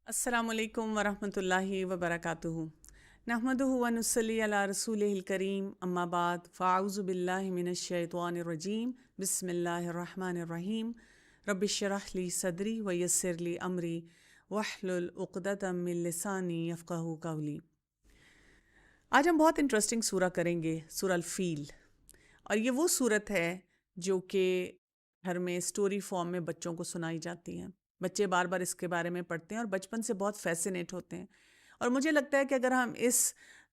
السلام علیکم ورحمۃ اللہ وبرکاتہ نحمدہ ونصلی علی رسولہ الکریم اما بعد فاعوذ باللہ من الشیطان الرجیم بسم اللہ الرحمن الرحیم رب اشرح لی صدری ویسر لی امری واحلل عقدۃ من لسانی یفقہوا قولی۔ آج ہم بہت انٹرسٹنگ سورہ کریں گے، سورہ الفیل، اور یہ وہ صورت ہے جو کہ گھر میں سٹوری فارم میں بچوں کو سنائی جاتی ہیں۔ بچے بار بار اس کے بارے میں پڑھتے ہیں اور بچپن سے بہت فیسینیٹ ہوتے ہیں، اور مجھے لگتا ہے کہ اگر ہم اس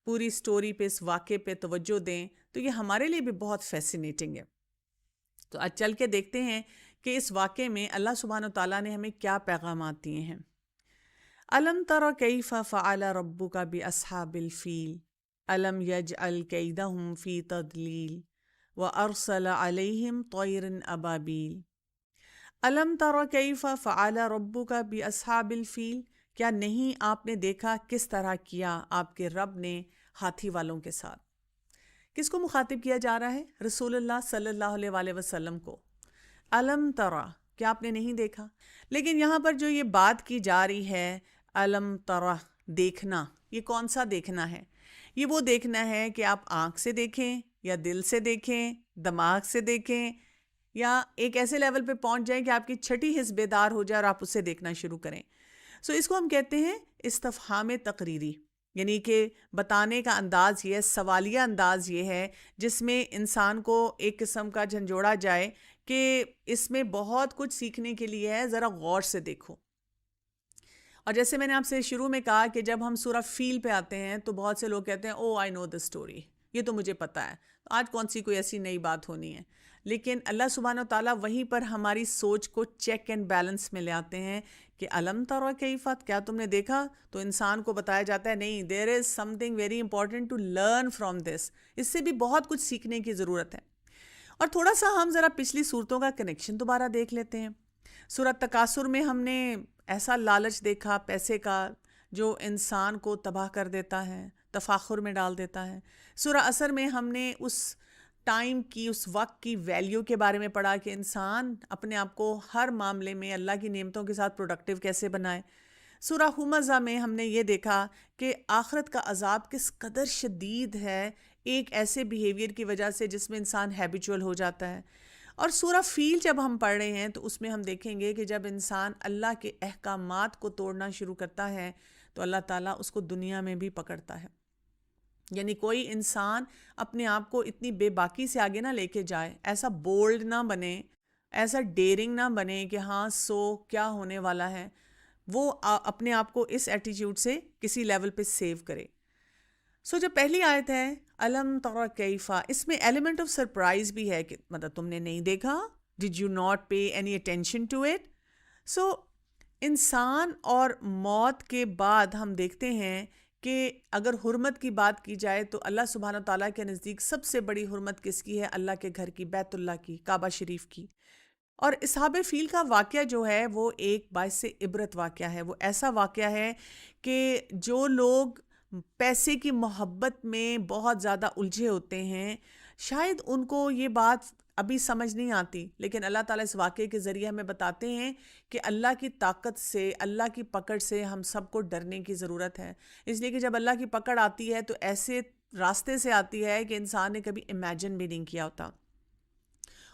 پوری سٹوری پہ، اس واقعے پہ توجہ دیں تو یہ ہمارے لیے بھی بہت فیسینیٹنگ ہے۔ تو آج چل کے دیکھتے ہیں کہ اس واقعے میں اللہ سبحانہ و تعالیٰ نے ہمیں کیا پیغامات دیے ہیں۔ الم تر کیف فعل ربک باصحاب الفیل الم یجعل کیدہم فی تضلیل وارسل علیہم طیر ابابیل۔ الم تر کیف فعل ربک باصحاب الفیل، کیا نہیں آپ نے دیکھا کس طرح کیا آپ کے رب نے ہاتھی والوں کے ساتھ؟ کس کو مخاطب کیا جا رہا ہے؟ رسول اللہ صلی اللہ علیہ وآلہ وسلم کو۔ الم ترا، کیا آپ نے نہیں دیکھا؟ لیکن یہاں پر جو یہ بات کی جا رہی ہے، الم ترا، دیکھنا، یہ کون سا دیکھنا ہے؟ یہ وہ دیکھنا ہے کہ آپ آنکھ سے دیکھیں یا دل سے دیکھیں، دماغ سے دیکھیں، یا ایک ایسے لیول پہ پہنچ جائیں کہ آپ کی چھٹی حس بیدار ہو جائے اور آپ اسے دیکھنا شروع کریں۔ اس کو ہم کہتے ہیں استفہام تقریری، یعنی کہ بتانے کا انداز یہ، سوالیہ انداز یہ ہے جس میں انسان کو ایک قسم کا جھنجھوڑا جائے کہ اس میں بہت کچھ سیکھنے کے لیے ہے، ذرا غور سے دیکھو۔ اور جیسے میں نے آپ سے شروع میں کہا کہ جب ہم سورہ فیل پہ آتے ہیں تو بہت سے لوگ کہتے ہیں او آئی نو دا اسٹوری، یہ تو مجھے پتہ ہے، تو آج کون سی کوئی ایسی نئی بات ہونی ہے؟ لیکن اللہ سبحانہ و تعالیٰ وہیں پر ہماری سوچ کو چیک اینڈ بیلنس میں لے آتے ہیں کہ الم تر کیف، کیا تم نے دیکھا؟ تو انسان کو بتایا جاتا ہے نہیں، there is something very important to learn from this, اس سے بھی بہت کچھ سیکھنے کی ضرورت ہے۔ اور تھوڑا سا ہم ذرا پچھلی صورتوں کا کنیکشن دوبارہ دیکھ لیتے ہیں۔ سورہ تکاثر میں ہم نے ایسا لالچ دیکھا پیسے کا جو انسان کو تباہ کر دیتا ہے، تفاخر میں ڈال دیتا ہے۔ سورہ عصر میں ہم نے اس ٹائم کی، اس وقت کی ویلیو کے بارے میں پڑھا کہ انسان اپنے آپ کو ہر معاملے میں اللہ کی نعمتوں کے ساتھ پروڈکٹیو کیسے بنائے۔ سورہ ہمزہ میں ہم نے یہ دیکھا کہ آخرت کا عذاب کس قدر شدید ہے ایک ایسے بیہیویئر کی وجہ سے جس میں انسان ہیبیچول ہو جاتا ہے۔ اور سورہ فیل جب ہم پڑھ رہے ہیں تو اس میں ہم دیکھیں گے کہ جب انسان اللہ کے احکامات کو توڑنا شروع کرتا ہے تو اللہ تعالیٰ اس کو دنیا میں بھی پکڑتا ہے۔ یعنی کوئی انسان اپنے آپ کو اتنی بے باکی سے آگے نہ لے کے جائے، ایسا بولڈ نہ بنے، ایسا ڈیرنگ نہ بنے کہ ہاں کیا ہونے والا ہے، وہ اپنے آپ کو اس ایٹیٹیوڈ سے کسی لیول پہ سیو کرے۔ جو پہلی آیت ہے الم تر کیفا، اس میں ایلیمنٹ آف سرپرائز بھی ہے کہ مطلب تم نے نہیں دیکھا، did you not pay any attention to it. انسان اور موت کے بعد ہم دیکھتے ہیں کہ اگر حرمت کی بات کی جائے تو اللہ سبحانہ تعالیٰ کے نزدیک سب سے بڑی حرمت کس کی ہے؟ اللہ کے گھر کی، بیت اللہ کی، کعبہ شریف کی۔ اور اصحاب فیل کا واقعہ جو ہے وہ ایک باعث عبرت واقعہ ہے، وہ ایسا واقعہ ہے کہ جو لوگ پیسے کی محبت میں بہت زیادہ الجھے ہوتے ہیں شاید ان کو یہ بات ابھی سمجھ نہیں آتی، لیکن اللہ تعالیٰ اس واقعے کے ذریعے ہمیں بتاتے ہیں کہ اللہ کی طاقت سے، اللہ کی پکڑ سے ہم سب کو ڈرنے کی ضرورت ہے، اس لیے کہ جب اللہ کی پکڑ آتی ہے تو ایسے راستے سے آتی ہے کہ انسان نے کبھی امیجن بھی نہیں کیا ہوتا،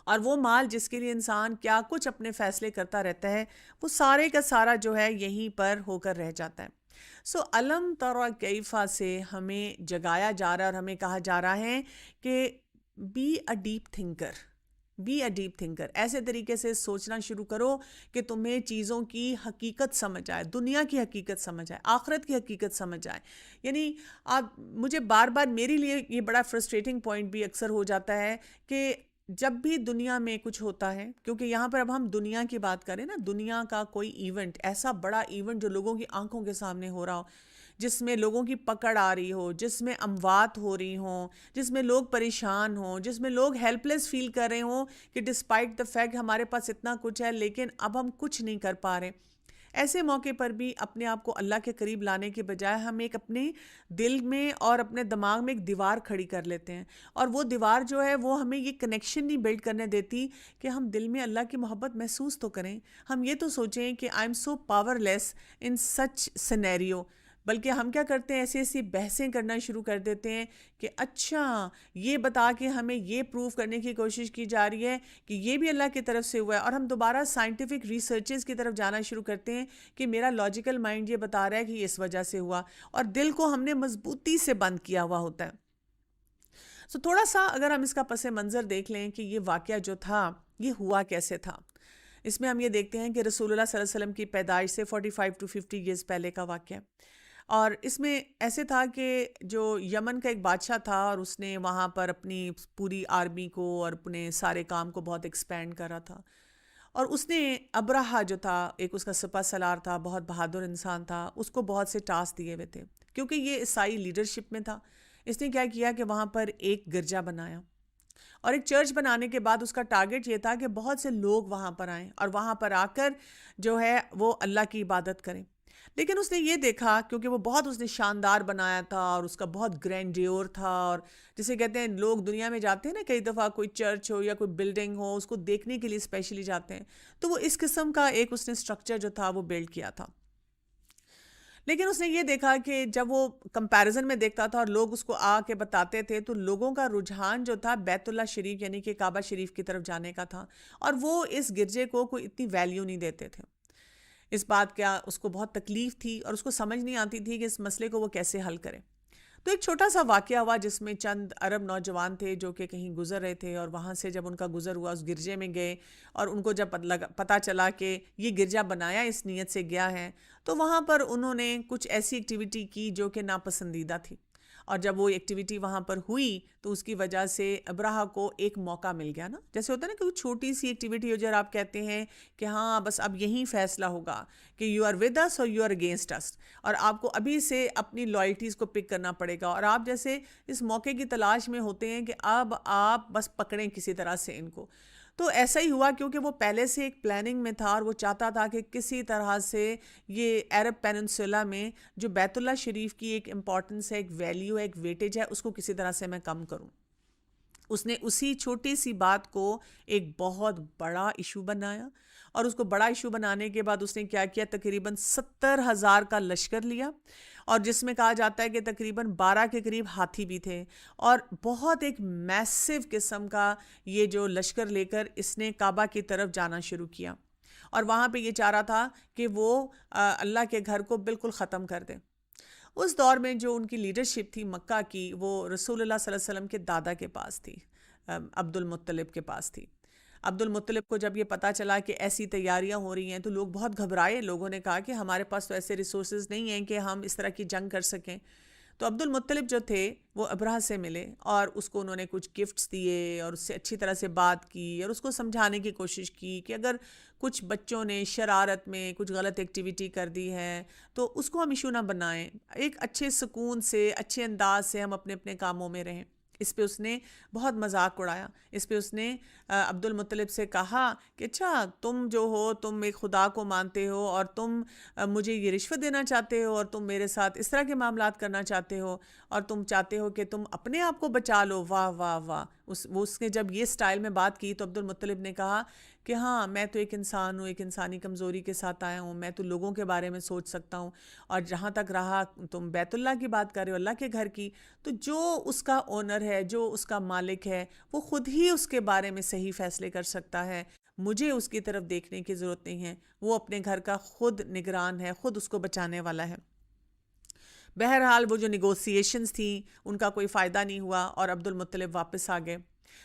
اور وہ مال جس کے لیے انسان کیا کچھ اپنے فیصلے کرتا رہتا ہے وہ سارے کا سارا جو ہے یہیں پر ہو کر رہ جاتا ہے۔ الم تر کیفا سے ہمیں جگایا جا رہا ہے اور ہمیں کہا جا رہا ہے کہ be a deep thinker, be a deep thinker, ایسے طریقے سے سوچنا شروع کرو کہ تمہیں چیزوں کی حقیقت سمجھ آئے، دنیا کی حقیقت سمجھ آئے، آخرت کی حقیقت سمجھ آئے۔ یعنی آپ مجھے بار بار، میرے لیے یہ بڑا فرسٹریٹنگ پوائنٹ بھی اکثر ہو جاتا ہے کہ جب بھی دنیا میں کچھ ہوتا ہے، کیونکہ یہاں پر اب ہم دنیا کی بات کریں نا، دنیا کا کوئی ایونٹ، ایسا بڑا ایونٹ جو لوگوں کی آنکھوں کے سامنے ہو رہا ہو، جس میں لوگوں کی پکڑ آ رہی ہو، جس میں اموات ہو رہی ہوں، جس میں لوگ پریشان ہوں، جس میں لوگ ہیلپ لیس فیل کر رہے ہوں کہ ڈسپائٹ دا فیکٹ ہمارے پاس اتنا کچھ ہے لیکن اب ہم کچھ نہیں کر پا رہے، ایسے موقع پر بھی اپنے آپ کو اللہ کے قریب لانے کے بجائے ہم ایک اپنے دل میں اور اپنے دماغ میں ایک دیوار کھڑی کر لیتے ہیں، اور وہ دیوار جو ہے وہ ہمیں یہ کنیکشن نہیں بلڈ کرنے دیتی کہ ہم دل میں اللہ کی محبت محسوس تو کریں. ہم یہ تو سوچیں کہ I am so power less in such scenario, بلکہ ہم کیا کرتے ہیں، ایسی ایسی بحثیں کرنا شروع کر دیتے ہیں کہ اچھا یہ بتا کے ہمیں یہ پروف کرنے کی کوشش کی جا رہی ہے کہ یہ بھی اللہ کی طرف سے ہوا ہے، اور ہم دوبارہ سائنٹیفک ریسرچز کی طرف جانا شروع کرتے ہیں کہ میرا لاجیکل مائنڈ یہ بتا رہا ہے کہ یہ اس وجہ سے ہوا، اور دل کو ہم نے مضبوطی سے بند کیا ہوا ہوتا ہے. تھوڑا سا اگر ہم اس کا پس منظر دیکھ لیں کہ یہ واقعہ جو تھا یہ ہوا کیسے تھا، اس میں ہم یہ دیکھتے ہیں کہ رسول اللہ صلی اللہ علیہ وسلم کی پیدائش سے 45 to 50 ایئرز پہلے کا واقعہ، اور اس میں ایسے تھا کہ جو یمن کا ایک بادشاہ تھا، اور اس نے وہاں پر اپنی پوری آرمی کو اور اپنے سارے کام کو بہت ایکسپینڈ کرا تھا، اور اس نے ابرہہ جو تھا، ایک اس کا سپہ سالار تھا، بہت بہادر انسان تھا، اس کو بہت سے ٹاسک دیے ہوئے تھے کیونکہ یہ عیسائی لیڈرشپ میں تھا. اس نے کیا کیا کہ وہاں پر ایک گرجا بنایا، اور ایک چرچ بنانے کے بعد اس کا ٹارگٹ یہ تھا کہ بہت سے لوگ وہاں پر آئیں اور وہاں پر آ کر جو ہے وہ اللہ کی عبادت کریں. لیکن اس نے یہ دیکھا، کیونکہ وہ بہت اس نے شاندار بنایا تھا اور اس کا بہت گرینڈیور تھا، اور جسے کہتے ہیں لوگ دنیا میں جاتے ہیں نا کئی دفعہ، کوئی چرچ ہو یا کوئی بلڈنگ ہو اس کو دیکھنے کے لیے اسپیشلی جاتے ہیں، تو وہ اس قسم کا ایک اس نے اسٹرکچر جو تھا وہ بلڈ کیا تھا. لیکن اس نے یہ دیکھا کہ جب وہ کمپیریزن میں دیکھتا تھا اور لوگ اس کو آ کے بتاتے تھے، تو لوگوں کا رجحان جو تھا بیت اللہ شریف یعنی کہ کعبہ شریف کی طرف جانے کا تھا، اور وہ اس گرجے کو کوئی اتنی ویلیو نہیں دیتے تھے. اس بات کا اس کو بہت تکلیف تھی اور اس کو سمجھ نہیں آتی تھی کہ اس مسئلے کو وہ کیسے حل کرے. تو ایک چھوٹا سا واقعہ ہوا جس میں چند عرب نوجوان تھے جو کہ کہیں گزر رہے تھے، اور وہاں سے جب ان کا گزر ہوا اس گرجے میں گئے، اور ان کو جب پتہ چلا کہ یہ گرجا بنایا اس نیت سے گیا ہے، تو وہاں پر انہوں نے کچھ ایسی ایکٹیویٹی کی جو کہ ناپسندیدہ تھی، اور جب وہ ایکٹیویٹی وہاں پر ہوئی تو اس کی وجہ سے ابرہہ کو ایک موقع مل گیا نا، جیسے ہوتا ہے نا کہ چھوٹی سی ایکٹیویٹی ہو جائے آپ کہتے ہیں کہ ہاں بس اب یہیں فیصلہ ہوگا کہ یو آر ود اس اور یو آر اگینسٹ اس، اور آپ کو ابھی سے اپنی لائلٹیز کو پک کرنا پڑے گا، اور آپ جیسے اس موقع کی تلاش میں ہوتے ہیں کہ اب آپ بس پکڑیں کسی طرح سے ان کو. تو ایسا ہی ہوا کیونکہ وہ پہلے سے ایک پلاننگ میں تھا، اور وہ چاہتا تھا کہ کسی طرح سے یہ عرب پیننسولا میں جو بیت اللہ شریف کی ایک امپورٹنس ہے، ایک ویلیو ہے، ایک ویٹیج ہے، اس کو کسی طرح سے میں کم کروں. اس نے اسی چھوٹی سی بات کو ایک بہت بڑا ایشو بنایا، اور اس کو بڑا ایشو بنانے کے بعد اس نے کیا کیا، تقریباً 70,000 کا لشکر لیا، اور جس میں کہا جاتا ہے کہ تقریباً 12 کے قریب ہاتھی بھی تھے، اور بہت ایک میسو قسم کا یہ جو لشکر لے کر اس نے کعبہ کی طرف جانا شروع کیا، اور وہاں پہ یہ چاہ رہا تھا کہ وہ اللہ کے گھر کو بالکل ختم کر دے. اس دور میں جو ان کی لیڈرشپ تھی مکہ کی، وہ رسول اللہ صلی اللہ علیہ وسلم کے دادا کے پاس تھی، عبد المطلب کے پاس تھی. عبد المطلب کو جب یہ پتا چلا کہ ایسی تیاریاں ہو رہی ہیں تو لوگ بہت گھبرائے. لوگوں نے کہا کہ ہمارے پاس تو ایسے ریسورسز نہیں ہیں کہ ہم اس طرح کی جنگ کر سکیں. تو عبد المطلب جو تھے وہ ابرہہ سے ملے، اور اس کو انہوں نے کچھ گفٹس دیے، اور اس سے اچھی طرح سے بات کی، اور اس کو سمجھانے کی کوشش کی کہ اگر کچھ بچوں نے شرارت میں کچھ غلط ایکٹیویٹی کر دی ہے تو اس کو ہم ایشو نہ بنائیں، ایک اچھے سکون سے اچھے انداز سے ہم اپنے اپنے کاموں میں رہیں. اس پہ اس نے بہت مذاق اڑایا. اس پہ اس نے عبد المطلب سے کہا کہ اچھا تم جو ہو، تم ایک خدا کو مانتے ہو، اور تم مجھے یہ رشوت دینا چاہتے ہو، اور تم میرے ساتھ اس طرح کے معاملات کرنا چاہتے ہو، اور تم چاہتے ہو کہ تم اپنے آپ کو بچا لو. واہ واہ واہ. اس نے جب یہ سٹائل میں بات کی تو عبد المطلب نے کہا کہ ہاں میں تو ایک انسان ہوں، ایک انسانی کمزوری کے ساتھ آیا ہوں، میں تو لوگوں کے بارے میں سوچ سکتا ہوں، اور جہاں تک رہا تم بیت اللہ کی بات کر رہے ہو، اللہ کے گھر کی، تو جو اس کا اونر ہے، جو اس کا مالک ہے، وہ خود ہی اس کے بارے میں صحیح فیصلے کر سکتا ہے. مجھے اس کی طرف دیکھنے کی ضرورت نہیں ہے، وہ اپنے گھر کا خود نگران ہے، خود اس کو بچانے والا ہے. بہرحال وہ جو نیگوسیشنز تھیں ان کا کوئی فائدہ نہیں ہوا، اور عبد المطلب واپس آ گئے.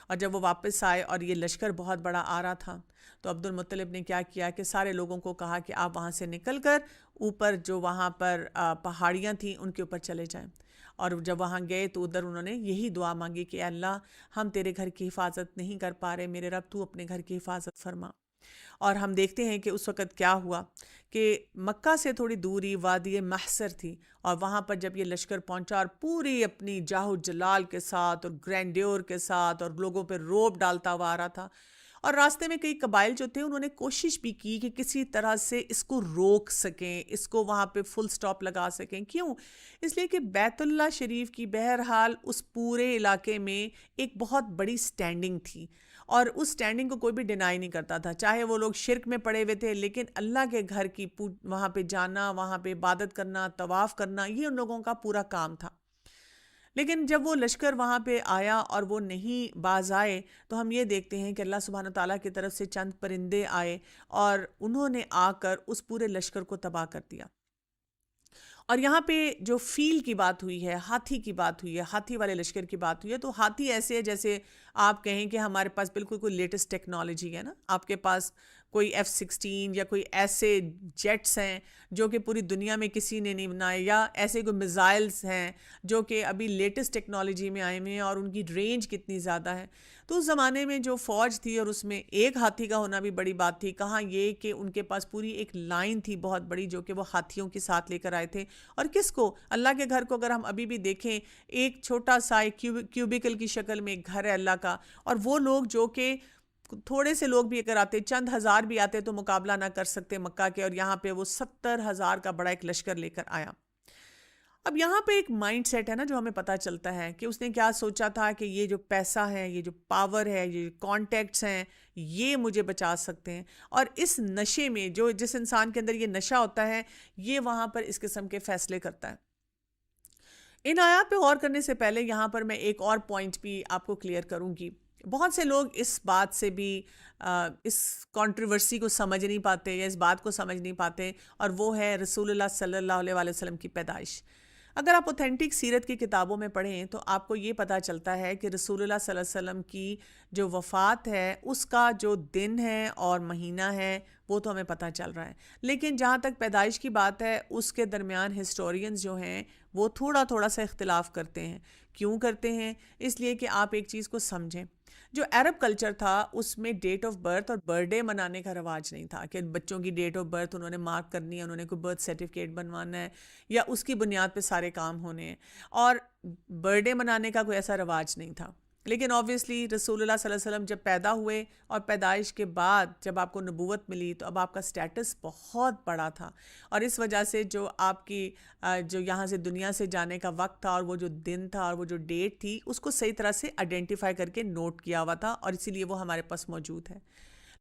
اور جب وہ واپس آئے اور یہ لشکر بہت بڑا آ رہا تھا، تو عبد المطلب نے کیا کیا کہ سارے لوگوں کو کہا کہ آپ وہاں سے نکل کر اوپر جو وہاں پر پہاڑیاں تھیں ان کے اوپر چلے جائیں. اور جب وہاں گئے تو ادھر انہوں نے یہی دعا مانگی کہ اے اللہ ہم تیرے گھر کی حفاظت نہیں کر پا رہے، میرے رب تو اپنے گھر کی حفاظت فرما. اور ہم دیکھتے ہیں کہ اس وقت کیا ہوا کہ مکہ سے تھوڑی دوری وادی محصر تھی، اور وہاں پر جب یہ لشکر پہنچا اور پوری اپنی جاہ و جلال کے ساتھ اور گرینڈیور کے ساتھ اور لوگوں پہ روب ڈالتا ہوا آ رہا تھا، اور راستے میں کئی قبائل جو تھے انہوں نے کوشش بھی کی کہ کسی طرح سے اس کو روک سکیں، اس کو وہاں پہ فل سٹاپ لگا سکیں. کیوں؟ اس لیے کہ بیت اللہ شریف کی بہرحال اس پورے علاقے میں ایک بہت بڑی سٹینڈنگ تھی، اور اس سٹینڈنگ کو کوئی بھی ڈینائی نہیں کرتا تھا، چاہے وہ لوگ شرک میں پڑے ہوئے تھے، لیکن اللہ کے گھر کی وہاں پہ جانا، وہاں پہ عبادت کرنا، طواف کرنا، یہ ان لوگوں کا پورا کام تھا. لیکن جب وہ لشکر وہاں پہ آیا اور وہ نہیں باز آئے، تو ہم یہ دیکھتے ہیں کہ اللہ سبحانہ تعالیٰ کی طرف سے چند پرندے آئے اور انہوں نے آ کر اس پورے لشکر کو تباہ کر دیا. اور یہاں پہ جو فیل کی بات ہوئی ہے، ہاتھی کی بات ہوئی ہے، ہاتھی والے لشکر کی بات ہوئی ہے، تو ہاتھی ایسے ہے جیسے آپ کہیں کہ ہمارے پاس بالکل کوئی لیٹسٹ ٹیکنالوجی ہے نا، آپ کے پاس کوئی F-16 یا کوئی ایسے جیٹس ہیں جو کہ پوری دنیا میں کسی نے نہیں بنائے، یا ایسے کوئی میزائلز ہیں جو کہ ابھی لیٹسٹ ٹیکنالوجی میں آئے ہوئے ہیں اور ان کی رینج کتنی زیادہ ہے. تو اس زمانے میں جو فوج تھی اور اس میں ایک ہاتھی کا ہونا بھی بڑی بات تھی. کہاں یہ کہ ان کے پاس پوری ایک لائن تھی بہت بڑی جو کہ وہ ہاتھیوں کے ساتھ لے کر آئے تھے. اور کس کو؟ اللہ کے گھر کو اگر ہم ابھی بھی دیکھیں، ایک چھوٹا سا کیوبیکل کی شکل میں ایک گھر ہے اللہ کا، اور وہ لوگ جو کہ تھوڑے سے لوگ بھی اگر آتے، چند ہزار بھی آتے تو مقابلہ نہ کر سکتے مکہ کے، اور یہاں پہ وہ 70,000 کا بڑا ایک لشکر لے کر آیا. اب یہاں پہ ایک مائنڈ سیٹ ہے نا جو ہمیں پتہ چلتا ہے کہ اس نے کیا سوچا تھا کہ یہ جو پیسہ ہے، یہ جو پاور ہے، یہ کانٹیکٹس ہیں، یہ مجھے بچا سکتے ہیں. اور اس نشے میں جس انسان کے اندر یہ نشہ ہوتا ہے، یہ وہاں پر اس قسم کے فیصلے کرتا ہے. ان آیات پہ غور کرنے سے پہلے یہاں پر میں ایک اور پوائنٹ بھی آپ کو کلیئر کروں گی. بہت سے لوگ اس بات سے بھی اس کنٹروورسی کو سمجھ نہیں پاتے یا اس بات کو سمجھ نہیں پاتے، اور وہ ہے رسول اللہ صلی اللہ علیہ وسلم کی پیدائش. اگر آپ اوتھینٹک سیرت کی کتابوں میں پڑھیں تو آپ کو یہ پتہ چلتا ہے کہ رسول اللہ صلی اللہ علیہ وسلم کی جو وفات ہے اس کا جو دن ہے اور مہینہ ہے وہ تو ہمیں پتہ چل رہا ہے. لیکن جہاں تک پیدائش کی بات ہے، اس کے درمیان ہسٹورینز جو ہیں وہ تھوڑا سا اختلاف کرتے ہیں. کیوں کرتے ہیں؟ اس لیے کہ آپ ایک چیز کو سمجھیں. جو عرب کلچر تھا اس میں ڈیٹ آف برتھ اور برتھ ڈے منانے کا رواج نہیں تھا کہ بچوں کی ڈیٹ آف برتھ انہوں نے مارک کرنی ہے، انہوں نے کوئی برتھ سرٹیفکیٹ بنوانا ہے یا اس کی بنیاد پہ سارے کام ہونے ہیں، اور برتھ ڈے منانے کا کوئی ایسا رواج نہیں تھا. لیکن آبویسلی رسول اللہ صلی اللہ علیہ وسلم جب پیدا ہوئے اور پیدائش کے بعد جب آپ کو نبوت ملی تو اب آپ کا سٹیٹس بہت بڑا تھا، اور اس وجہ سے جو آپ کی جو یہاں سے دنیا سے جانے کا وقت تھا اور وہ جو دن تھا اور وہ جو ڈیٹ تھی اس کو صحیح طرح سے آئیڈینٹیفائی کر کے نوٹ کیا ہوا تھا، اور اسی لیے وہ ہمارے پاس موجود ہے.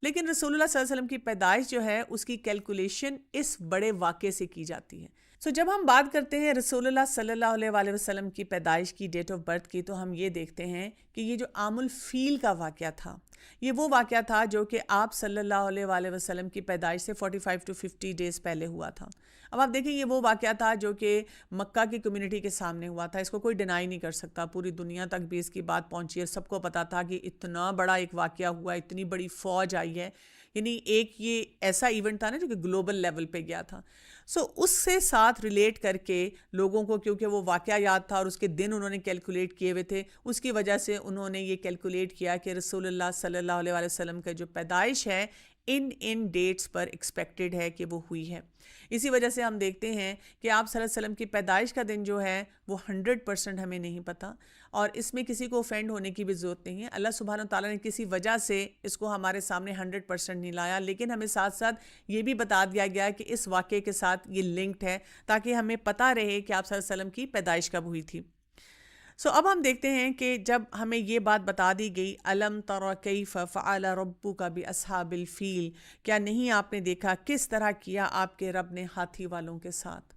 لیکن رسول اللہ صلی اللہ علیہ وسلم کی پیدائش جو ہے اس کی کیلکولیشن اس بڑے واقعے سے کی جاتی ہے. جب ہم بات کرتے ہیں رسول اللہ صلی اللہ علیہ وسلم کی پیدائش کی ڈیٹ آف برتھ کی، تو ہم یہ دیکھتے ہیں کہ یہ جو عام الفیل کا واقعہ تھا، یہ وہ واقعہ تھا جو کہ آپ صلی اللہ علیہ وسلم کی پیدائش سے 45 to 50 ڈیز پہلے ہوا تھا. اب آپ دیکھیں یہ وہ واقعہ تھا جو کہ مکہ کی کمیونٹی کے سامنے ہوا تھا. اس کو کوئی ڈینائی نہیں کر سکتا، پوری دنیا تک بھی اس کی بات پہنچی ہے، سب کو پتا تھا کہ اتنا بڑا ایک واقعہ ہوا، اتنی بڑی فوج آئی ہے. یعنی ایک یہ ایسا ایونٹ تھا نا جو کہ گلوبل لیول پہ گیا تھا. اس سے ساتھ ریلیٹ کر کے لوگوں کو، کیونکہ وہ واقعہ یاد تھا اور اس کے دن انہوں نے کیلکولیٹ کیے ہوئے تھے، اس کی وجہ سے انہوں نے یہ کیلکولیٹ کیا کہ رسول اللہ صلی اللہ علیہ وسلم کا جو پیدائش ہے ان ڈیٹس پر ایکسپیکٹڈ ہے کہ وہ ہوئی ہے. اسی وجہ سے ہم دیکھتے ہیں کہ آپ صلی اللہ علیہ وسلم کی پیدائش کا دن جو ہے وہ 100% ہمیں نہیں پتہ، اور اس میں کسی کو اوفینڈ ہونے کی بھی ضرورت نہیں ہے. اللہ سبحانہ تعالیٰ نے کسی وجہ سے اس کو ہمارے سامنے 100% نہیں لایا، لیکن ہمیں ساتھ ساتھ یہ بھی بتا دیا گیا کہ اس واقعے کے ساتھ یہ لنکڈ ہے تاکہ ہمیں پتہ رہے کہ آپ صلی اللہ علیہ وسلم کی پیدائش کب ہوئی تھی. اب ہم دیکھتے ہیں کہ جب ہمیں یہ بات بتا دی گئی الم تر کیف فعل ربک باصحاب الفیل، کیا نہیں آپ نے دیکھا کس طرح کیا آپ کے رب نے ہاتھی والوں کے ساتھ.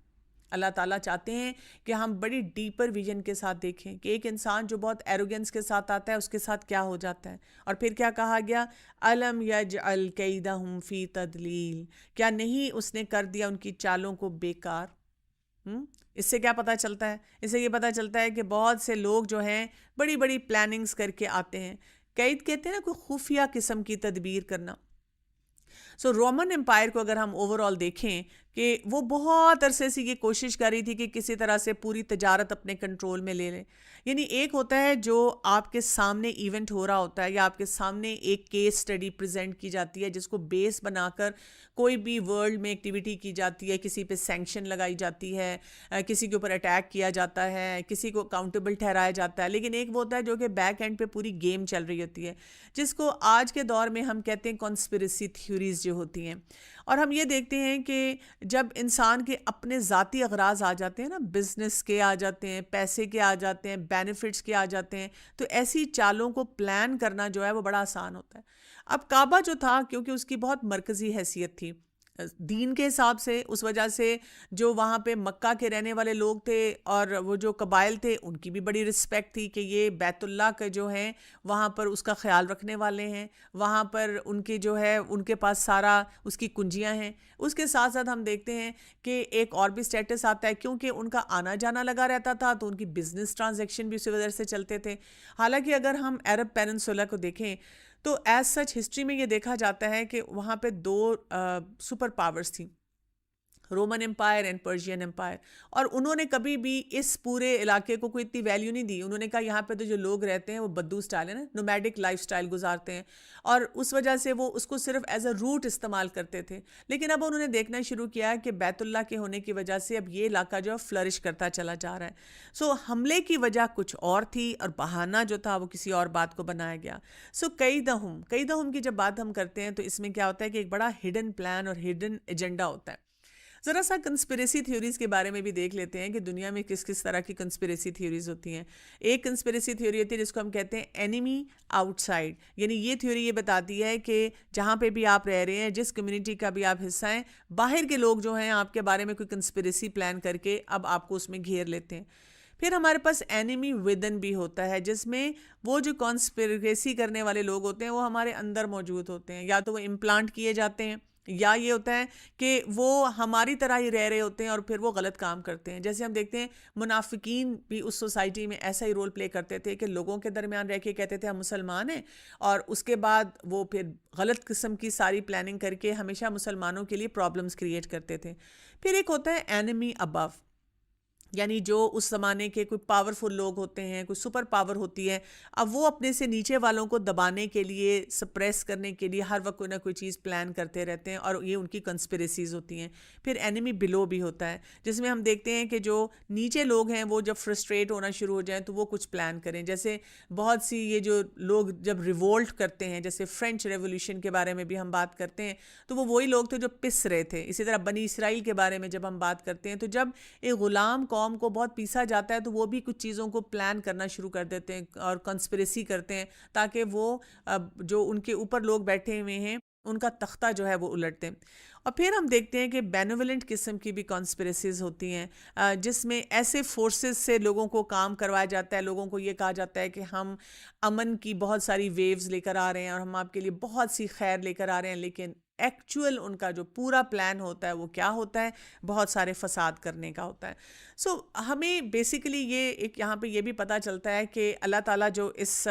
اللہ تعالیٰ چاہتے ہیں کہ ہم بڑی ڈیپر ویژن کے ساتھ دیکھیں کہ ایک انسان جو بہت ایروگنس کے ساتھ آتا ہے اس کے ساتھ کیا ہو جاتا ہے. اور پھر کیا کہا گیا، الم یجعل کیدہم فی تدلیل، کیا نہیں اس نے کر دیا ان کی چالوں کو بیکار. اس سے کیا پتہ چلتا ہے؟ اس سے یہ پتہ چلتا ہے کہ بہت سے لوگ جو ہیں بڑی بڑی پلاننگز کر کے آتے ہیں. قید کہتے ہیں نا کوئی خفیہ قسم کی تدبیر کرنا. رومن امپائر کو اگر ہم اوور آل دیکھیں کہ وہ بہت عرصے سے یہ کوشش کر رہی تھی کہ کسی طرح سے پوری تجارت اپنے کنٹرول میں لے لیں. یعنی ایک ہوتا ہے جو آپ کے سامنے ایونٹ ہو رہا ہوتا ہے یا آپ کے سامنے ایک کیس اسٹڈی پریزنٹ کی جاتی ہے جس کو بیس بنا کر کوئی بھی ورلڈ میں ایکٹیویٹی کی جاتی ہے, کسی پہ سینکشن لگائی جاتی ہے, کسی کے اوپر اٹیک کیا جاتا ہے, کسی کو اکاؤنٹیبل ٹھہرایا جاتا ہے. لیکن ایک وہ ہوتا ہے جو کہ بیک اینڈ پہ پوری گیم چل رہی ہوتی ہے, جس کو آج کے دور میں ہم کہتے ہیں کانسپریسی تھیوریز جو ہوتی ہیں. اور ہم یہ دیکھتے ہیں کہ جب انسان کے اپنے ذاتی اغراض آ جاتے ہیں نا, بزنس کے آ جاتے ہیں, پیسے کے آ جاتے ہیں, بینیفٹس کے آ جاتے ہیں, تو ایسی چالوں کو پلان کرنا جو ہے وہ بڑا آسان ہوتا ہے. اب کعبہ جو تھا, کیونکہ اس کی بہت مرکزی حیثیت تھی دین کے حساب سے, اس وجہ سے جو وہاں پہ مکہ کے رہنے والے لوگ تھے اور وہ جو قبائل تھے ان کی بھی بڑی رسپیکٹ تھی کہ یہ بیت اللہ کے جو ہیں وہاں پر اس کا خیال رکھنے والے ہیں, وہاں پر ان کے جو ہے ان کے پاس سارا اس کی کنجیاں ہیں. اس کے ساتھ ساتھ ہم دیکھتے ہیں کہ ایک اور بھی سٹیٹس آتا ہے, کیونکہ ان کا آنا جانا لگا رہتا تھا تو ان کی بزنس ٹرانزیکشن بھی اسی وجہ سے چلتے تھے. حالانکہ اگر ہم عرب پیننسولا کو دیکھیں تو ایز سچ ہسٹری میں یہ دیکھا جاتا ہے کہ وہاں پہ دو سپر پاورز تھیں, Roman empire and Persian empire, اور انہوں نے کبھی بھی اس پورے علاقے کو کوئی اتنی ویلیو نہیں دی. انہوں نے کہا یہاں پہ تو جو لوگ رہتے ہیں وہ بدو سٹائل ہے نا, نومیڈک لائف سٹائل گزارتے ہیں, اور اس وجہ سے وہ اس کو صرف ایز اے روٹ استعمال کرتے تھے. لیکن اب انہوں نے دیکھنا شروع کیا کہ بیت اللہ کے ہونے کی وجہ سے اب یہ علاقہ جو ہے فلرش کرتا چلا جا رہا ہے. سو حملے کی وجہ کچھ اور تھی اور بہانہ جو تھا وہ کسی اور بات کو بنایا گیا. سو کیدہم کی جب بات ہم کرتے ہیں تو اس میں کیا ہوتا ہے کہ ایک بڑا ہڈن پلان اور ہڈن ایجنڈا ہوتا ہے. ذرا سا کنسپریسی تھیوریز کے بارے میں بھی دیکھ لیتے ہیں کہ دنیا میں کس کس طرح کی کنسپریسی تھیوریز ہوتی ہیں. ایک کنسپریسی تھیوری ہوتی ہے جس کو ہم کہتے ہیں اینیمی آؤٹ سائڈ. یعنی یہ تھیوری یہ بتاتی ہے کہ جہاں پہ بھی آپ رہ رہے ہیں, جس کمیونٹی کا بھی آپ حصہ ہیں, باہر کے لوگ جو ہیں آپ کے بارے میں کوئی کنسپریسی پلان کر کے اب آپ کو اس میں گھیر لیتے ہیں. پھر ہمارے پاس اینیمی ودن بھی ہوتا ہے, جس میں وہ جو کانسپریسی کرنے والے لوگ ہوتے ہیں وہ ہمارے اندر موجود ہوتے ہیں, یا تو وہ امپلانٹ کیے جاتے ہیں یا یہ ہوتا ہے کہ وہ ہماری طرح ہی رہ رہے ہوتے ہیں اور پھر وہ غلط کام کرتے ہیں. جیسے ہم دیکھتے ہیں منافقین بھی اس سوسائٹی میں ایسا ہی رول پلے کرتے تھے کہ لوگوں کے درمیان رہ کے کہتے تھے ہم مسلمان ہیں, اور اس کے بعد وہ پھر غلط قسم کی ساری پلاننگ کر کے ہمیشہ مسلمانوں کے لیے پرابلمز کریٹ کرتے تھے. پھر ایک ہوتا ہے اینیمی ابو, یعنی جو اس زمانے کے کوئی پاورفل لوگ ہوتے ہیں, کوئی سپر پاور ہوتی ہے, اب وہ اپنے سے نیچے والوں کو دبانے کے لیے, سپریس کرنے کے لیے ہر وقت کوئی نہ کوئی چیز پلان کرتے رہتے ہیں, اور یہ ان کی کنسپریسیز ہوتی ہیں. پھر اینیمی بلو بھی ہوتا ہے, جس میں ہم دیکھتے ہیں کہ جو نیچے لوگ ہیں وہ جب فرسٹریٹ ہونا شروع ہو جائیں تو وہ کچھ پلان کریں. جیسے بہت سی یہ جو لوگ جب ریوولٹ کرتے ہیں, جیسے فرینچ ریولیوشن کے بارے میں بھی ہم بات کرتے ہیں, تو وہ وہی لوگ تھے جو پس رہے تھے. اسی طرح بنی اسرائیل کے بارے میں جب ہم بات کرتے ہیں تو جب ایک غلام قوم کو بہت پیسا جاتا ہے تو وہ بھی کچھ چیزوں کو پلان کرنا شروع کر دیتے ہیں اور کنسپریسی کرتے ہیں تاکہ وہ جو ان کے اوپر لوگ بیٹھے ہوئے ہیں ان کا تختہ جو ہے وہ الٹ دیں. اور پھر ہم دیکھتے ہیں کہ بینوولنٹ قسم کی بھی کنسپریسیز ہوتی ہیں, جس میں ایسے فورسز سے لوگوں کو کام کروایا جاتا ہے, لوگوں کو یہ کہا جاتا ہے کہ ہم امن کی بہت ساری ویوز لے کر آ رہے ہیں اور ہم آپ کے لیے بہت سی خیر لے کر آ رہے ہیں, لیکن ایکچوئل ان کا جو پورا پلان ہوتا ہے وہ کیا ہوتا ہے, بہت سارے فساد کرنے کا ہوتا ہے. سو ہمیں بیسیکلی یہ ایک یہاں پہ یہ بھی پتہ چلتا ہے کہ اللہ تعالیٰ جو اس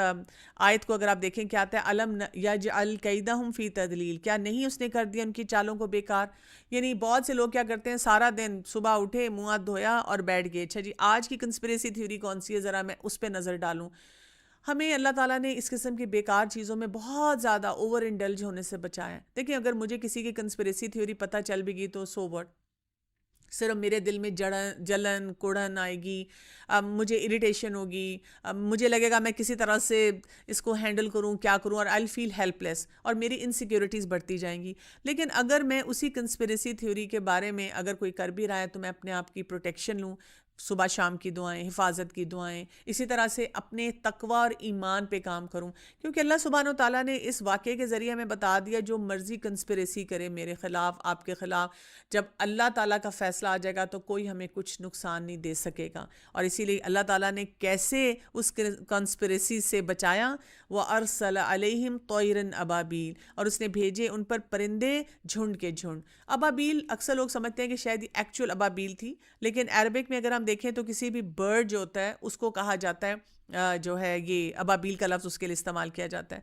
آیت کو اگر آپ دیکھیں کیا آتا ہے, علم یجعل کیدہم فی تدلیل, کیا نہیں اس نے کر دیا ان کی چالوں کو بیکار. یعنی بہت سے لوگ کیا کرتے ہیں, سارا دن صبح اٹھے, منہ ہاتھ دھویا اور بیٹھ گئے, اچھا جی آج کی کنسپریسی تھیوری کون سی ہے, ذرا میں اس پہ نظر ڈالوں. ہمیں اللہ تعالیٰ نے اس قسم کی بیکار چیزوں میں بہت زیادہ اوور انڈلج ہونے سے بچایا ہے. دیکھیں اگر مجھے کسی کی کنسپریسی تھیوری پتہ چل بھی گئی تو سو واٹ, صرف میرے دل میں جلن کوڑن آئے گی, مجھے اریٹیشن ہوگی, مجھے لگے گا میں کسی طرح سے اس کو ہینڈل کروں, کیا کروں, اور آئی فیل ہیلپ لیس, اور میری انسیکیورٹیز بڑھتی جائیں گی. لیکن اگر میں اسی کنسپریسی تھیوری کے بارے میں اگر کوئی کر بھی رہا ہے تو میں اپنے آپ کی پروٹیکشن لوں, صبح شام کی دعائیں, حفاظت کی دعائیں, اسی طرح سے اپنے تقوی اور ایمان پہ کام کروں, کیونکہ اللہ سبحانہ و تعالیٰ نے اس واقعے کے ذریعے ہمیں بتا دیا جو مرضی کنسپریسی کرے میرے خلاف, آپ کے خلاف, جب اللہ تعالیٰ کا فیصلہ آ جائے گا تو کوئی ہمیں کچھ نقصان نہیں دے سکے گا. اور اسی لیے اللہ تعالیٰ نے کیسے اس کنسپریسی سے بچایا, وَأَرْسَلَ عَلَيْهِمْ طَيْرًا أَبَابِيلَ, اور اس نے بھیجے ان پر پرندے جھنڈ کے جھنڈ. ابابیل اکثر لوگ سمجھتے ہیں کہ شاید ایکچوئل ابابیل تھی, لیکن عربک میں اگر ہم دیکھیں تو کسی بھی برڈ جو ہوتا ہے اس کو کہا جاتا ہے, جو ہے یہ ابابیل کا لفظ اس کے لیے استعمال کیا جاتا ہے.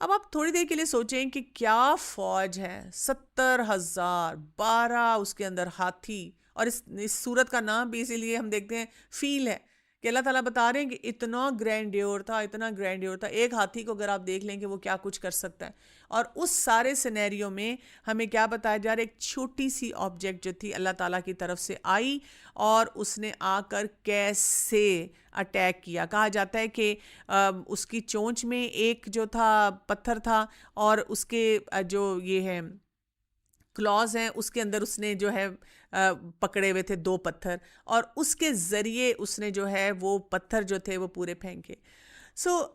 اب آپ تھوڑی دیر کے لیے سوچیں کہ کیا فوج ہے، 70,000، 12 اس کے اندر ہاتھی، اور اس صورت کا نام بھی اسی لیے ہم دیکھتے ہیں فیل ہے کہ اللہ تعالیٰ بتا رہے ہیں کہ اتنا گرینڈیور تھا، اتنا گرینڈیور تھا، ایک ہاتھی کو اگر آپ دیکھ لیں کہ وہ کیا کچھ کر سکتا ہے. اور اس سارے سینیریو میں ہمیں کیا بتایا جا رہا ہے، ایک چھوٹی سی آبجیکٹ جو تھی اللہ تعالیٰ کی طرف سے آئی اور اس نے آ کر کیسے اٹیک کیا. کہا جاتا ہے کہ اس کی چونچ میں ایک جو تھا پتھر تھا، اور اس کے جو یہ ہے کلاز ہیں اس کے اندر اس نے جو ہے پکڑے ہوئے تھے 2 پتھر، اور اس کے ذریعے اس نے جو ہے وہ پتھر جو تھے وہ پورے پھینکے.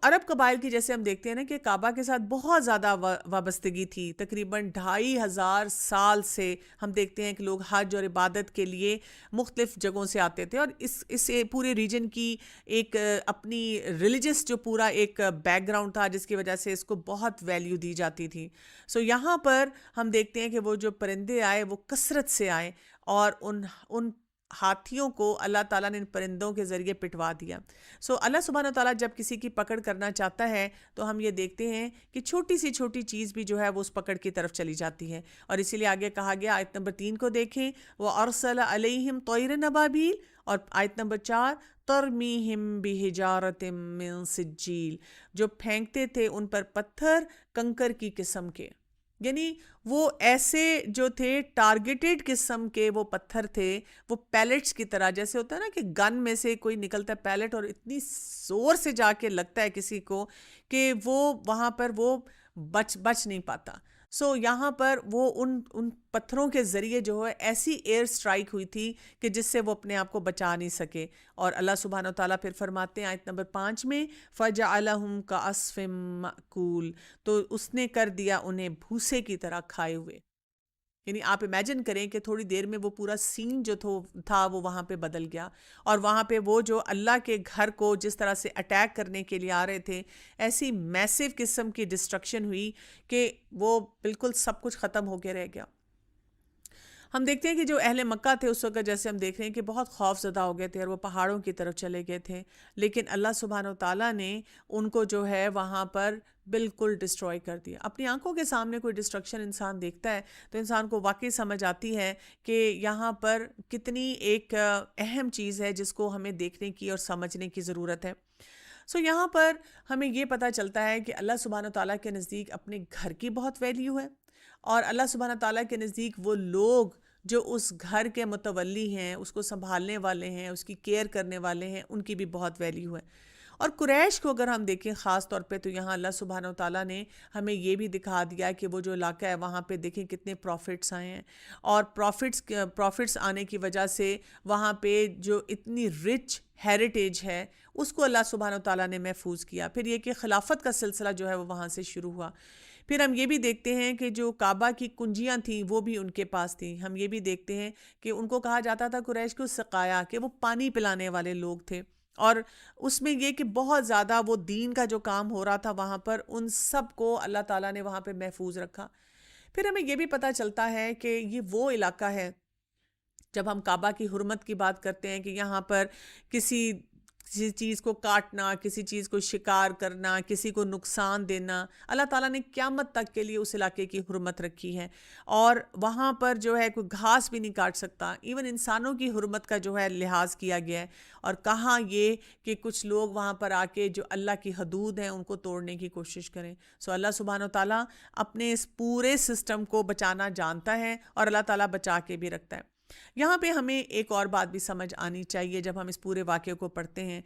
عرب قبائل کی جیسے ہم دیکھتے ہیں نا کہ کعبہ کے ساتھ بہت زیادہ وابستگی تھی. تقریباً 2,500 سال سے ہم دیکھتے ہیں کہ لوگ حج اور عبادت کے لیے مختلف جگہوں سے آتے تھے، اور اس پورے ریجن کی ایک اپنی ریلیجس جو پورا ایک بیک گراؤنڈ تھا جس کی وجہ سے اس کو بہت ویلیو دی جاتی تھی. یہاں پر ہم دیکھتے ہیں کہ وہ جو پرندے آئے وہ کثرت سے آئے، اور ان ہاتھیوں کو اللہ تعالیٰ نے ان پرندوں کے ذریعے پٹوا دیا. اللہ سبحانہ وتعالیٰ جب کسی کی پکڑ کرنا چاہتا ہے تو ہم یہ دیکھتے ہیں کہ چھوٹی سی چھوٹی چیز بھی جو ہے وہ اس پکڑ کی طرف چلی جاتی ہے. اور اسی لیے آگے کہا گیا، آیت نمبر 3 کو دیکھیں، وَأَرْسَلَ عَلَيْهِمْ طَيْرًا أَبَابِيلَ، اور آیت نمبر 4 تَرْمِيهِمْ بِحِجَارَةٍ مِّن سِجِّيلٍ، جو پھینکتے تھے ان پر پتھر کنکر کی قسم کے. یعنی وہ ایسے جو تھے ٹارگیٹڈ قسم کے وہ پتھر تھے، وہ پیلٹس کی طرح، جیسے ہوتا ہے نا کہ گن میں سے کوئی نکلتا ہے پیلٹ اور اتنی زور سے جا کے لگتا ہے کسی کو کہ وہ وہاں پر وہ بچ نہیں پاتا. یہاں پر وہ ان پتھروں کے ذریعے جو ہے ایسی ایئر سٹرائک ہوئی تھی کہ جس سے وہ اپنے آپ کو بچا نہیں سکے. اور اللہ سبحانہ وتعالیٰ پھر فرماتے ہیں آیت نمبر 5 میں، فَجَعَلَهُمْ كَعَصْفٍ مَأْكُولٍ، تو اس نے کر دیا انہیں بھوسے کی طرح کھائے ہوئے. یعنی آپ امیجن کریں کہ تھوڑی دیر میں وہ پورا سین جو تھا وہ وہاں پہ بدل گیا، اور وہاں پہ وہ جو اللہ کے گھر کو جس طرح سے اٹیک کرنے کے لیے آ رہے تھے، ایسی میسیو قسم کی ڈسٹرکشن ہوئی کہ وہ بالکل سب کچھ ختم ہو کے رہ گیا. ہم دیکھتے ہیں کہ جو اہل مکہ تھے اس وقت، جیسے ہم دیکھ رہے ہیں کہ بہت خوف زدہ ہو گئے تھے اور وہ پہاڑوں کی طرف چلے گئے تھے، لیکن اللہ سبحانہ وتعالیٰ نے ان کو جو ہے وہاں پر بالکل ڈسٹروائے کر دیا. اپنی آنکھوں کے سامنے کوئی ڈسٹرکشن انسان دیکھتا ہے تو انسان کو واقعی سمجھ آتی ہے کہ یہاں پر کتنی ایک اہم چیز ہے جس کو ہمیں دیکھنے کی اور سمجھنے کی ضرورت ہے. یہاں پر ہمیں یہ پتہ چلتا ہے کہ اللہ سبحانہ وتعالیٰ کے نزدیک اپنے گھر کی بہت ویلیو ہے، اور اللہ سبحانہ تعالیٰ کے نزدیک وہ لوگ جو اس گھر کے متولی ہیں، اس کو سنبھالنے والے ہیں، اس کی کیئر کرنے والے ہیں، ان کی بھی بہت ویلیو ہے. اور قریش کو اگر ہم دیکھیں خاص طور پہ، تو یہاں اللہ سبحانہ وتعالیٰ نے ہمیں یہ بھی دکھا دیا کہ وہ جو علاقہ ہے وہاں پہ دیکھیں کتنے پروفٹس آئے ہیں، اور پروفٹس آنے کی وجہ سے وہاں پہ جو اتنی رچ ہیریٹیج ہے اس کو اللہ سبحانہ وتعالیٰ نے محفوظ کیا. پھر یہ کہ خلافت کا سلسلہ جو ہے وہ وہاں سے شروع ہوا. پھر ہم یہ بھی دیکھتے ہیں کہ جو کعبہ کی کنجیاں تھیں وہ بھی ان کے پاس تھیں. ہم یہ بھی دیکھتے ہیں کہ ان کو کہا جاتا تھا قریش کو سقایا، کہ وہ پانی پلانے والے لوگ تھے. اور اس میں یہ کہ بہت زیادہ وہ دین کا جو کام ہو رہا تھا وہاں پر، ان سب کو اللہ تعالیٰ نے وہاں پہ محفوظ رکھا. پھر ہمیں یہ بھی پتہ چلتا ہے کہ یہ وہ علاقہ ہے، جب ہم کعبہ کی حرمت کی بات کرتے ہیں کہ یہاں پر کسی چیز کو کاٹنا، کسی چیز کو شکار کرنا، کسی کو نقصان دینا، اللہ تعالیٰ نے قیامت تک کے لیے اس علاقے کی حرمت رکھی ہے. اور وہاں پر جو ہے کوئی گھاس بھی نہیں کاٹ سکتا. ایون انسانوں کی حرمت کا جو ہے لحاظ کیا گیا ہے، اور کہاں یہ کہ کچھ لوگ وہاں پر آ کے جو اللہ کی حدود ہیں ان کو توڑنے کی کوشش کریں. اللہ سبحانہ وتعالیٰ اپنے اس پورے سسٹم کو بچانا جانتا ہے، اور اللہ تعالیٰ بچا کے بھی رکھتا ہے. یہاں پہ ہمیں ایک اور بات بھی سمجھ آنی چاہیے جب ہم اس پورے واقعے کو پڑھتے ہیں،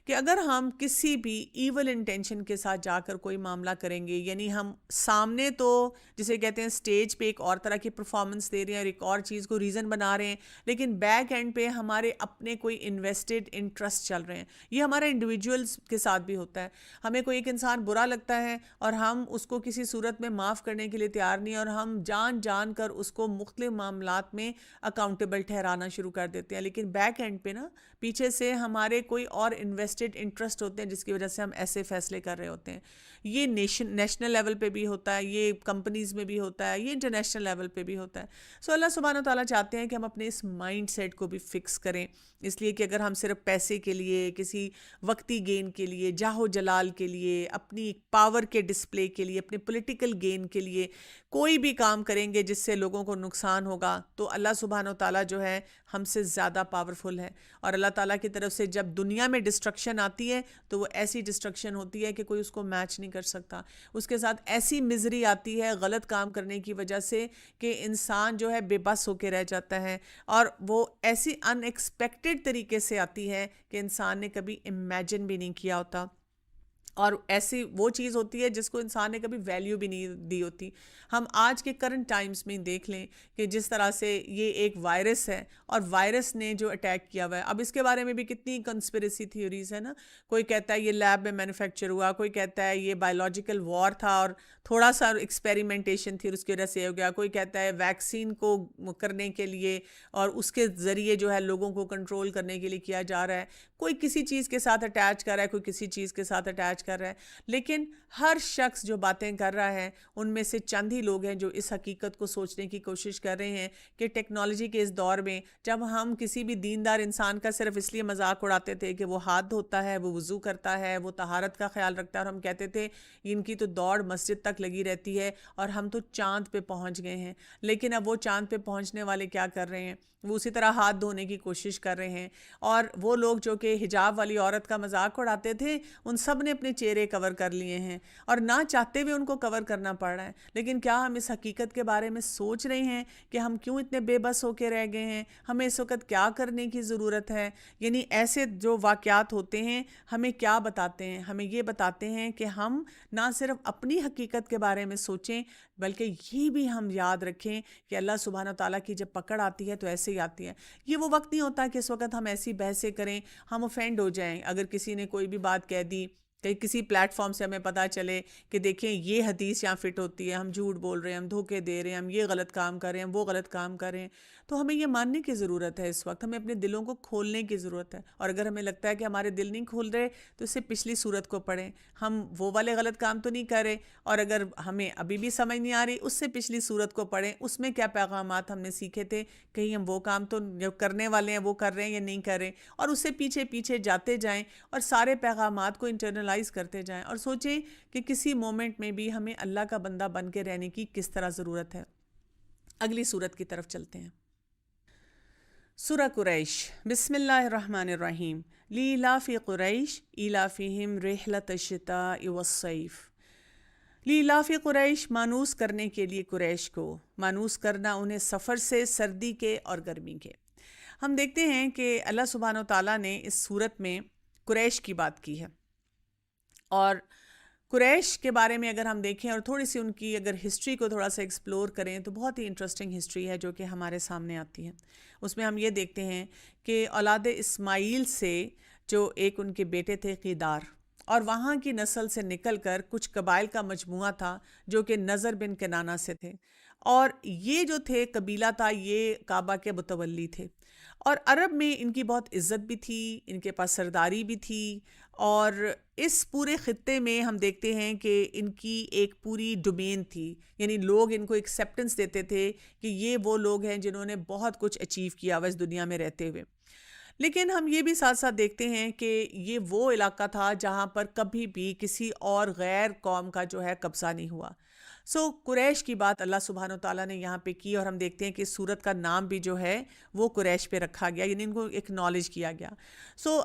کہ اگر ہم کسی بھی ایول انٹینشن کے ساتھ جا کر کوئی معاملہ کریں گے، یعنی ہم سامنے تو جسے کہتے ہیں سٹیج پہ ایک اور طرح کی پرفارمنس دے رہے ہیں اور ایک اور چیز کو ریزن بنا رہے ہیں، لیکن بیک اینڈ پہ ہمارے اپنے کوئی انویسٹڈ انٹرسٹ چل رہے ہیں. یہ ہمارا انڈیویجولز کے ساتھ بھی ہوتا ہے. ہمیں کوئی ایک انسان برا لگتا ہے اور ہم اس کو کسی صورت میں معاف کرنے کے لیے تیار نہیں، اور ہم جان کر اس کو مختلف معاملات میں اکاؤنٹ اکاؤنٹیبل ٹھہرانا شروع کر دیتے ہیں، لیکن بیک اینڈ پہ نا پیچھے سے ہمارے کوئی اور انویسٹڈ انٹرسٹ ہوتے ہیں جس کی وجہ سے ہم ایسے فیصلے کر رہے ہوتے ہیں. یہ نیشنل لیول پہ بھی ہوتا ہے، یہ کمپنیز میں بھی ہوتا ہے، یہ انٹرنیشنل لیول پہ بھی ہوتا ہے. سو اللہ سبحانہ و تعالیٰ چاہتے ہیں کہ ہم اپنے اس مائنڈ سیٹ کو بھی فکس کریں، اس لیے کہ اگر ہم صرف پیسے کے لیے، کسی وقتی گین کے لیے، جاہ و جلال کے لیے، اپنی پاور کے ڈسپلے کے لیے، اپنے پولیٹیکل گین کے لیے کوئی بھی کام کریں گے جس سے لوگوں کو نقصان ہوگا، تو اللہ سبحانہ و تعالیٰ جو ہے ہم سے زیادہ پاورفل ہے. اور اللہ تعالیٰ کی طرف سے جب دنیا میں ڈسٹرکشن آتی ہے تو وہ ایسی ڈسٹرکشن ہوتی ہے کہ کوئی اس کو میچ نہیں کر سکتا. اس کے ساتھ ایسی مزری آتی ہے غلط کام کرنے کی وجہ سے کہ انسان جو ہے بے بس ہو کے رہ جاتا ہے، اور وہ ایسی ان ایکسپیکٹڈ طریقے سے آتی ہے کہ انسان نے کبھی امیجن بھی نہیں کیا ہوتا، اور ایسی وہ چیز ہوتی ہے جس کو انسان نے کبھی ویلیو بھی نہیں دی ہوتی. ہم آج کے کرنٹ ٹائمز میں دیکھ لیں کہ جس طرح سے یہ ایک وائرس ہے، اور وائرس نے جو اٹیک کیا ہوا ہے، اب اس کے بارے میں بھی کتنی کنسپریسی تھیوریز ہے نا. کوئی کہتا ہے یہ لیب میں مینوفیکچر ہوا، کوئی کہتا ہے یہ بایولوجیکل وار تھا اور تھوڑا سا ایکسپیریمنٹیشن تھی اور اس کی وجہ سے ہو گیا، کوئی کہتا ہے ویکسین کو کرنے کے لیے اور اس کے ذریعے جو ہے لوگوں کو کنٹرول کرنے کے لیے کیا جا رہا ہے، کوئی کسی چیز کے ساتھ اٹیچ کر رہا ہے، کوئی کسی چیز کے ساتھ اٹیچ کر رہا ہے. لیکن ہر شخص جو باتیں کر رہا ہے ان میں سے چند ہی لوگ ہیں جو اس حقیقت کو سوچنے کی کوشش کر رہے ہیں کہ ٹیکنالوجی کے اس دور میں جب ہم کسی بھی دیندار انسان کا صرف اس لیے مذاق اڑاتے تھے کہ وہ ہاتھ دھوتا ہے، وہ وضو کرتا ہے، وہ طہارت کا خیال رکھتا ہے، اور ہم کہتے تھے ان کی تو دوڑ مسجد تک لگی رہتی ہے اور ہم تو چاند پہ پہنچ گئے ہیں. لیکن اب وہ چاند پہ پہنچنے والے کیا کر رہے ہیں؟ وہ اسی طرح ہاتھ دھونے کی کوشش کر رہے ہیں. اور وہ لوگ جو کہ حجاب والی عورت کا مذاق اڑاتے تھے ان سب نے اپنے چہرے کور کر لیے ہیں، اور نہ چاہتے ہوئے ان کو کور کرنا پڑ رہا ہے. لیکن کیا ہم اس حقیقت کے بارے میں سوچ رہے ہیں کہ ہم کیوں اتنے بے بس ہو کے رہ گئے ہیں؟ ہمیں اس وقت کیا کرنے کی ضرورت ہے؟ یعنی ایسے جو واقعات ہوتے ہیں ہمیں کیا بتاتے ہیں؟ ہمیں یہ بتاتے ہیں کہ ہم نہ صرف اپنی حقیقت کے بارے میں سوچیں بلکہ یہ بھی ہم یاد رکھیں کہ اللہ سبحانہ تعالیٰ کی جب پکڑ آتی ہے تو ایسے ہی آتی ہے. یہ وہ وقت نہیں ہوتا کہ اس وقت ہم ایسی بحثیں کریں، ہم اوفینڈ ہو جائیں. اگر کسی نے کوئی بھی بات کہہ دی کہ کسی پلیٹ فارم سے ہمیں پتہ چلے کہ دیکھیں یہ حدیث یہاں فٹ ہوتی ہے، ہم جھوٹ بول رہے ہیں، ہم دھوکے دے رہے ہیں، ہم یہ غلط کام کر رہے ہیں، وہ غلط کام کر رہے ہیں، تو ہمیں یہ ماننے کی ضرورت ہے. اس وقت ہمیں اپنے دلوں کو کھولنے کی ضرورت ہے. اور اگر ہمیں لگتا ہے کہ ہمارے دل نہیں کھول رہے تو اس سے پچھلی صورت کو پڑھیں، ہم وہ والے غلط کام تو نہیں کر رہے. اور اگر ہمیں ابھی بھی سمجھ نہیں آ رہی اس سے پچھلی صورت کو پڑھیں، اس میں کیا پیغامات ہم نے سیکھے تھے، کہیں ہم وہ کام تو جو کرنے والے ہیں وہ کر رہے ہیں یا نہیں کر رہے. اور اس سے پیچھے پیچھے جاتے جائیں اور سارے پیغامات کو انٹرنلائز کرتے جائیں، اور سوچیں کہ کسی مومنٹ میں بھی ہمیں اللہ کا بندہ بن کے رہنے کی کس طرح ضرورت ہے. اگلی صورت کی طرف چلتے ہیں. سورہ قریش. بسم اللہ الرحمن الرحیم. لإلاف قریش إلافهم رحلة الشتاء والصيف. لإلاف قریش مانوس کرنے کے لیے قریش کو، مانوس کرنا انہیں سفر سے، سردی کے اور گرمی کے. ہم دیکھتے ہیں کہ اللہ سبحانہ و تعالیٰ نے اس صورت میں قریش کی بات کی ہے. اور قریش کے بارے میں اگر ہم دیکھیں اور تھوڑی سی ان کی اگر ہسٹری کو تھوڑا سا ایکسپلور کریں تو بہت ہی انٹرسٹنگ ہسٹری ہے جو کہ ہمارے سامنے آتی ہے. اس میں ہم یہ دیکھتے ہیں کہ اولاد اسماعیل سے جو ایک ان کے بیٹے تھے قیدار، اور وہاں کی نسل سے نکل کر کچھ قبائل کا مجموعہ تھا جو کہ نضر بن کنانہ سے تھے، اور یہ جو تھے قبیلہ تھا یہ کعبہ کے متولی تھے. اور عرب میں ان کی بہت عزت بھی تھی، ان کے پاس سرداری بھی تھی، اور اس پورے خطے میں ہم دیکھتے ہیں کہ ان کی ایک پوری ڈومین تھی. یعنی لوگ ان کو ایکسیپٹنس دیتے تھے کہ یہ وہ لوگ ہیں جنہوں نے بہت کچھ اچیو کیا ہوا اس دنیا میں رہتے ہوئے. لیکن ہم یہ بھی ساتھ ساتھ دیکھتے ہیں کہ یہ وہ علاقہ تھا جہاں پر کبھی بھی کسی اور غیر قوم کا جو ہے قبضہ نہیں ہوا. قریش کی بات اللہ سبحانہ و تعالیٰ نے یہاں پہ کی، اور ہم دیکھتے ہیں کہ اس سورت کا نام بھی جو ہے وہ قریش پہ رکھا گیا، یعنی ان کو ایکنالج کیا گیا.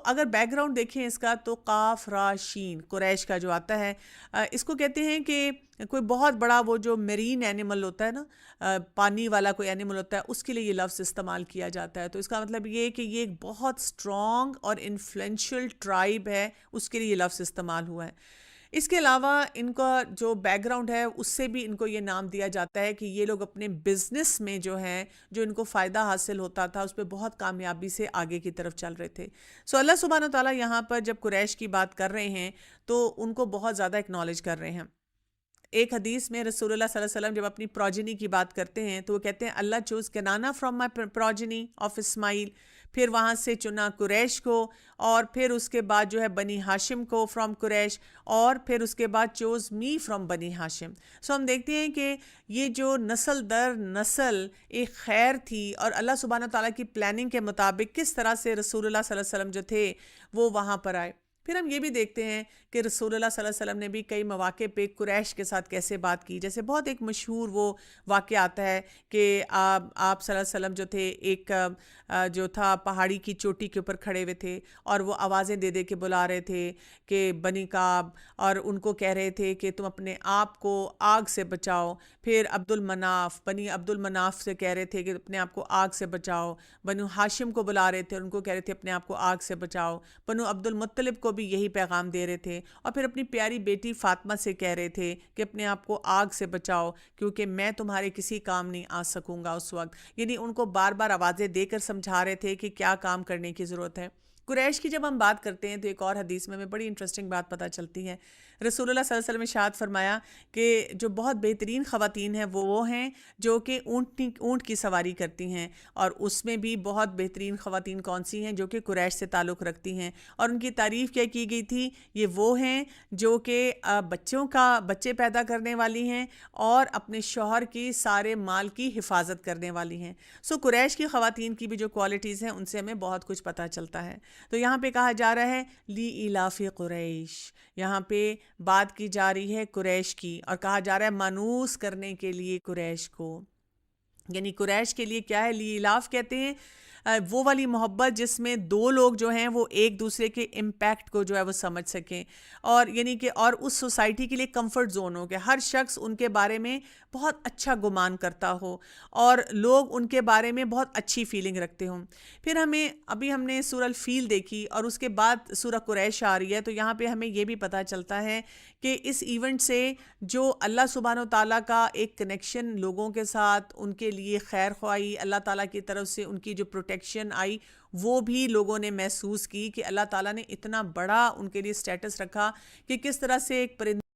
اگر بیک گراؤنڈ دیکھیں اس کا تو قاف را شین قریش کا جو آتا ہے، اس کو کہتے ہیں کہ کوئی بہت بڑا وہ جو میرین اینیمل ہوتا ہے نا، پانی والا کوئی اینیمل ہوتا ہے، اس کے لیے یہ لفظ استعمال کیا جاتا ہے. تو اس کا مطلب یہ ہے کہ یہ ایک بہت اسٹرانگ اور انفلوئنشل ٹرائب ہے، اس کے لیے یہ لفظ استعمال ہوا ہے. اس کے علاوہ ان کا جو بیک گراؤنڈ ہے اس سے بھی ان کو یہ نام دیا جاتا ہے کہ یہ لوگ اپنے بزنس میں جو ہیں جو ان کو فائدہ حاصل ہوتا تھا اس پہ بہت کامیابی سے آگے کی طرف چل رہے تھے. اللہ سبحانہ و تعالیٰ یہاں پر جب قریش کی بات کر رہے ہیں تو ان کو بہت زیادہ اکنالج کر رہے ہیں. ایک حدیث میں رسول اللہ صلی اللہ علیہ وسلم جب اپنی پروجنی کی بات کرتے ہیں تو وہ کہتے ہیں اللہ chose Kinana from my progeny of Ismail, پھر وہاں سے چنا قریش کو، اور پھر اس کے بعد جو ہے بنی ہاشم کو فرام قریش، اور پھر اس کے بعد چوز می فرام بنی ہاشم۔ سو ہم دیکھتے ہیں کہ یہ جو نسل در نسل ایک خیر تھی، اور اللہ سبحانہ تعالیٰ کی پلاننگ کے مطابق کس طرح سے رسول اللہ صلی اللہ علیہ وسلم جو تھے وہ وہاں پر آئے۔ پھر ہم یہ بھی دیکھتے ہیں کہ رسول اللہ صلی اللہ علیہ وسلم نے بھی کئی مواقع پہ قریش کے ساتھ کیسے بات کی، جیسے بہت ایک مشہور وہ واقعہ آتا ہے کہ آپ صلی اللہ علیہ وسلم جو تھے ایک جو تھا پہاڑی کی چوٹی کے اوپر کھڑے ہوئے تھے، اور وہ آوازیں دے دے کے بلا رہے تھے کہ بنی کعب، اور ان کو کہہ رہے تھے کہ تم اپنے آپ کو آگ سے بچاؤ۔ پھر بنی عبد المناف سے کہہ رہے تھے کہ اپنے آپ کو آگ سے بچاؤ۔ بنو ہاشم کو بلا رہے تھے، ان کو کہہ رہے تھے اپنے آپ کو آگ سے بچاؤ۔ بنو عبد المطلب کو بھی یہی پیغام دے رہے تھے، اور پھر اپنی پیاری بیٹی فاطمہ سے کہہ رہے تھے کہ اپنے آپ کو آگ سے بچاؤ، کیونکہ میں تمہارے کسی کام نہیں آ سکوں گا اس وقت۔ یعنی ان کو بار بار آوازیں دے کر سمجھا رہے تھے کہ کیا کام کرنے کی ضرورت ہے۔ قریش کی جب ہم بات کرتے ہیں تو ایک اور حدیث میں ہمیں بڑی انٹرسٹنگ بات پتہ چلتی ہے۔ رسول اللہ صلی اللہ علیہ وسلم نے ارشاد فرمایا کہ جو بہت بہترین خواتین ہیں وہ ہیں جو کہ اونٹ کی سواری کرتی ہیں، اور اس میں بھی بہت بہترین خواتین کون سی ہیں جو کہ قریش سے تعلق رکھتی ہیں، اور ان کی تعریف کیا کی گئی تھی؟ یہ وہ ہیں جو کہ بچے پیدا کرنے والی ہیں اور اپنے شوہر کی سارے مال کی حفاظت کرنے والی ہیں۔ سو قریش کی خواتین کی بھی جو کوالٹیز ہیں ان سے ہمیں بہت کچھ پتہ چلتا ہے۔ تو یہاں پہ کہا جا رہا ہے لی ایلاف قریش، یہاں پہ بات کی جا رہی ہے قریش کی، اور کہا جا رہا ہے مانوس کرنے کے لیے قریش کو، یعنی قریش کے لیے کیا ہے؟ لی ایلاف کہتے ہیں وہ والی محبت جس میں دو لوگ جو ہیں وہ ایک دوسرے کے امپیکٹ کو جو ہے وہ سمجھ سکیں، اور یعنی کہ اور اس سوسائٹی کے لیے کمفرٹ زون ہو کہ ہر شخص ان کے بارے میں بہت اچھا گمان کرتا ہو، اور لوگ ان کے بارے میں بہت اچھی فیلنگ رکھتے ہوں۔ پھر ابھی ہم نے سورہ الفیل دیکھی، اور اس کے بعد سورہ قریش آ رہی ہے، تو یہاں پہ ہمیں یہ بھی پتہ چلتا ہے کہ اس ایونٹ سے جو اللہ سبحانہ و تعالیٰ کا ایک کنیکشن لوگوں کے ساتھ، ان کے لیے خیر خواہی اللہ تعالیٰ کی طرف سے ان کی جو پروٹیکشن آئی، وہ بھی لوگوں نے محسوس کی کہ اللہ تعالیٰ نے اتنا بڑا ان کے لیے سٹیٹس رکھا کہ کس طرح سے ایک پرندہ